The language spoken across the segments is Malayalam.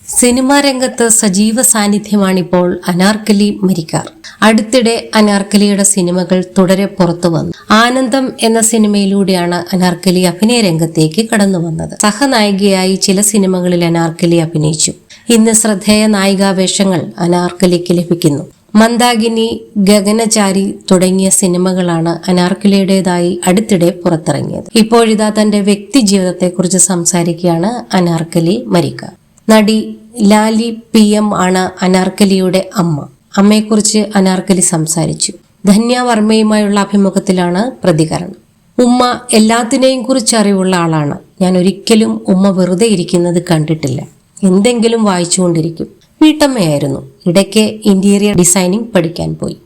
സിനിമാ രംഗത്ത് സജീവ സാന്നിധ്യമാണിപ്പോൾ അനാർക്കലി മരിക്കാർ. അടുത്തിടെ അനാർക്കലിയുടെ സിനിമകൾ തുടരെ പുറത്തു വന്നു. ആനന്ദം എന്ന സിനിമയിലൂടെയാണ് അനാർക്കലി അഭിനയ രംഗത്തേക്ക് കടന്നു വന്നത്. സഹനായികയായി ചില സിനിമകളിൽ അനാർക്കലി അഭിനയിച്ചു. ഇന്ന് ശ്രദ്ധേയ നായികാവേഷങ്ങൾ അനാർക്കലിക്ക് ലഭിക്കുന്നു. മന്ദാകിനി, ഗഗനചാരി തുടങ്ങിയ സിനിമകളാണ് അനാർക്കലിയുടേതായി അടുത്തിടെ പുറത്തിറങ്ങിയത്. ഇപ്പോഴിതാ തന്റെ വ്യക്തി ജീവിതത്തെക്കുറിച്ച് സംസാരിക്കുകയാണ് അനാർക്കലി മരിക്കാർ. നടി ലാലി PM ആണ് അനാർക്കലിയുടെ അമ്മ. അമ്മയെക്കുറിച്ച് അനാർക്കലി സംസാരിച്ചു. ധന്യ വർമ്മയുമായുള്ള അഭിമുഖത്തിലാണ് പ്രതികരണം. ഉമ്മ എല്ലാത്തിനെയും കുറിച്ച് അറിവുള്ള ആളാണ്. ഞാൻ ഒരിക്കലും ഉമ്മ വെറുതെ ഇരിക്കുന്നത് കണ്ടിട്ടില്ല. എന്തെങ്കിലും വായിച്ചുകൊണ്ടിരിക്കും. വീട്ടമ്മയായിരുന്നു. ഇടയ്ക്ക് ഇന്റീരിയർ ഡിസൈനിങ് പഠിക്കാൻ പോയി.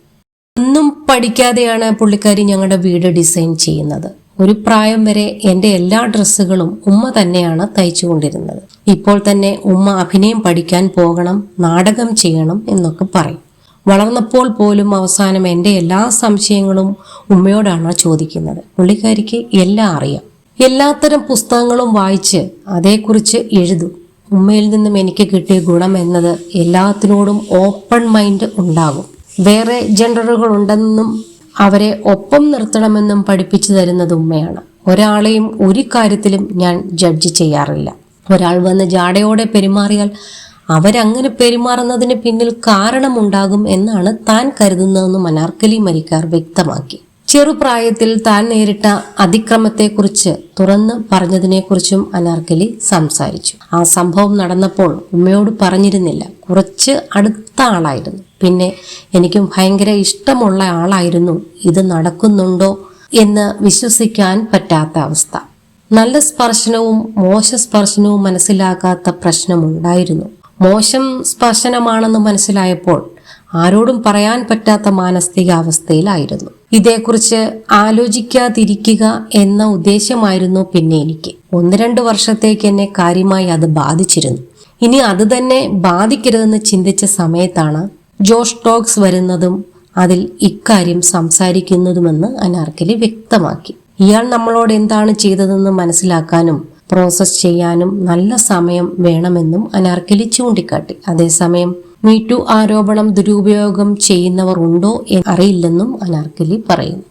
ഒന്നും പഠിക്കാതെയാണ് പുള്ളിക്കാരി ഞങ്ങളുടെ വീട് ഡിസൈൻ ചെയ്യുന്നത്. ഒരു പ്രായം വരെ എൻ്റെ എല്ലാ ഡ്രസ്സുകളും ഉമ്മ തന്നെയാണ് തയ്ച്ചുകൊണ്ടിരുന്നത്. ഇപ്പോൾ തന്നെ ഉമ്മ അഭിനയം പഠിക്കാൻ പോകണം, നാടകം ചെയ്യണം എന്നൊക്കെ പറയും. വളർന്നപ്പോൾ പോലും അവസാനം എൻ്റെ എല്ലാ സംശയങ്ങളും ഉമ്മയോടാണ് ചോദിക്കുന്നത്. പുള്ളിക്കാരിക്ക് എല്ലാം അറിയാം. എല്ലാത്തരം പുസ്തകങ്ങളും വായിച്ച് അതേക്കുറിച്ച് എഴുതും. ഉമ്മയിൽ നിന്നും എനിക്ക് കിട്ടിയ ഗുണം എന്നത് എല്ലാത്തിനോടും ഓപ്പൺ മൈൻഡ് ഉണ്ടാകും. വേറെ ജെൻഡറുകൾ ഉണ്ടെന്നും അവരെ ഒപ്പം നിർത്തണമെന്നും പഠിപ്പിച്ചു തരുന്നത് ഉമ്മയാണ്. ഒരാളെയും ഒരു കാര്യത്തിലും ഞാൻ ജഡ്ജ് ചെയ്യാറില്ല. ഒരാൾ വന്ന് ജാടയോടെ പെരുമാറിയാൽ അവരങ്ങനെ പെരുമാറുന്നതിന് പിന്നിൽ കാരണമുണ്ടാകും എന്നാണ് താൻ കരുതുന്നതെന്നും അനാർക്കലി മരിക്കാർ വ്യക്തമാക്കി. ചെറുപ്രായത്തിൽ താൻ നേരിട്ട അതിക്രമത്തെക്കുറിച്ച് തുറന്ന് പറഞ്ഞതിനെക്കുറിച്ചും അനാർക്കലി സംസാരിച്ചു. ആ സംഭവം നടന്നപ്പോൾ ഉമ്മയോട് പറഞ്ഞിരുന്നില്ല. കുറച്ച് അടുത്ത ആളായിരുന്നു. പിന്നെ എനിക്കും ഭയങ്കര ഇഷ്ടമുള്ള ആളായിരുന്നു. ഇത് നടക്കുന്നുണ്ടോ എന്ന് വിശ്വസിക്കാൻ പറ്റാത്ത അവസ്ഥ. നല്ല സ്പർശനവും മോശ സ്പർശനവും മനസ്സിലാക്കാത്ത പ്രശ്നമുണ്ടായിരുന്നു. മോശം സ്പർശനമാണെന്ന് മനസ്സിലായപ്പോൾ ആരോടും പറയാൻ പറ്റാത്ത മാനസികാവസ്ഥയിലായിരുന്നു. ഇതേക്കുറിച്ച് ആലോചിക്കാതിരിക്കുക എന്ന ഉദ്ദേശമായിരുന്നു പിന്നെ എനിക്ക്. 1-2 വർഷത്തേക്ക് എന്നെ കാര്യമായി അത് ബാധിച്ചിരുന്നു. ഇനി അത് തന്നെ ബാധിക്കരുതെന്ന് ചിന്തിച്ച സമയത്താണ് ജോഷ് ടോക്സ് വരുന്നതും അതിൽ ഇക്കാര്യം സംസാരിക്കുന്നതുമെന്ന് അനാർക്കലി വ്യക്തമാക്കി. ഇയാൾ നമ്മളോട് എന്താണ് ചെയ്തതെന്ന് മനസ്സിലാക്കാനും പ്രോസസ് ചെയ്യാനും നല്ല സമയം വേണമെന്നും അനാർക്കലി ചൂണ്ടിക്കാട്ടി. അതേസമയം മീറ്റു ആരോപണം ദുരുപയോഗം ചെയ്യുന്നവർ ഉണ്ടോ എന്ന് അറിയില്ലെന്നും അനാർക്കലി പറയുന്നു.